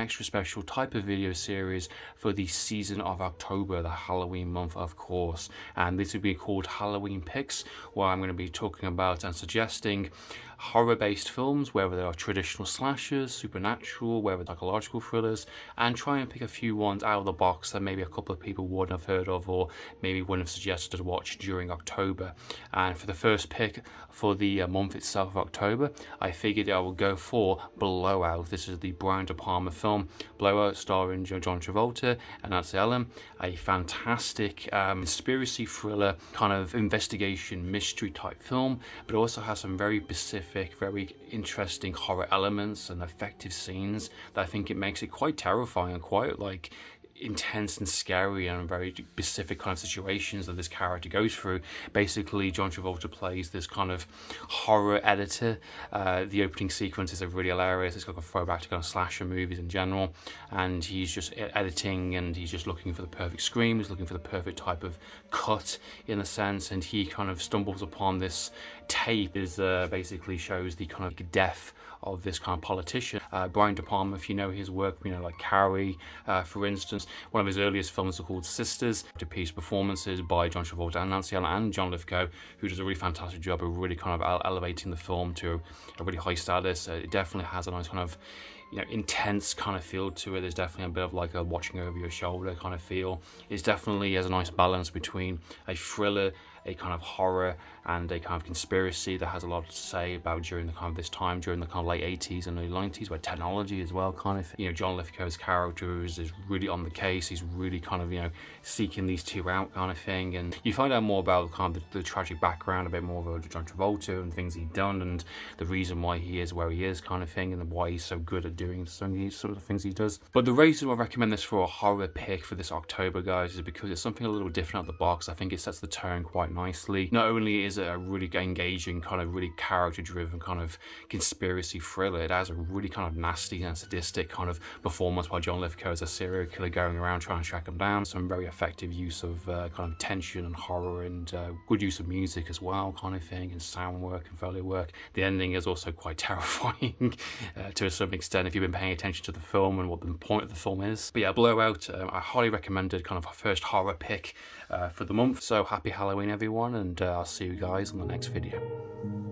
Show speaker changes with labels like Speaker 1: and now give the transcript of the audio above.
Speaker 1: extra special type of video series for the season of October, the Halloween month, of course. And this will be called Halloween Picks, where I'm going to be talking about and suggesting horror-based films, whether they are traditional slashers, supernatural, whether psychological thrillers, and try and pick a few ones out of the box that maybe a couple of people wouldn't have heard of or maybe wouldn't have suggested to watch during October. And for the first pick for the month itself of October, I figured I would go for Blowout. This is the Brian De Palma film, Blowout, starring John Travolta and Nancy Allen. A fantastic conspiracy thriller, kind of investigation mystery type film, but also has some very specific, very interesting horror elements and effective scenes that I think it makes it quite terrifying and quite like intense and scary and very specific kind of situations that this character goes through. Basically, John Travolta plays this kind of horror editor. The opening sequence is really hilarious. It's like a throwback to kind of slasher movies in general, and he's just editing and he's just looking for the perfect scream. He's looking for the perfect type of cut in a sense, and he kind of stumbles upon this tape is basically shows the kind of death of this kind of politician. Brian De Palma, if you know his work, like Carrie, for instance. One of his earliest films are called Sisters, to piece performances by John Travolta and Nancy Allen and John Lithgow, who does a really fantastic job of really kind of elevating the film to a really high status. It definitely has a nice kind of intense kind of feel to it. There's definitely a bit of like a watching over your shoulder kind of feel. It definitely has a nice balance between a thriller, a kind of horror, and a kind of conspiracy that has a lot to say about during the kind of this time, during the kind of late 80s and early 90s, where technology as well kind of, John Lithgow's character is really on the case. He's really kind of, seeking these two out kind of thing. And you find out more about kind of the tragic background, a bit more about John Travolta and things he'd done and the reason why he is where he is kind of thing, and why he's so good at doing these sort of things he does. But the reason I recommend this for a horror pick for this October, guys, is because it's something a little different out of the box. I think it sets the tone quite nicely. Not only is it a really engaging, kind of really character-driven kind of conspiracy thriller, it has a really kind of nasty and sadistic kind of performance by John Lithgow as a serial killer going around trying to track him down. Some very effective use of kind of tension and horror, and good use of music as well kind of thing, and sound work and foley work. The ending is also quite terrifying to a certain extent if you've been paying attention to the film and what the point of the film is. But yeah, Blowout, I highly recommended kind of our first horror pick for the month. So happy Halloween everyone, and I'll see you guys on the next video.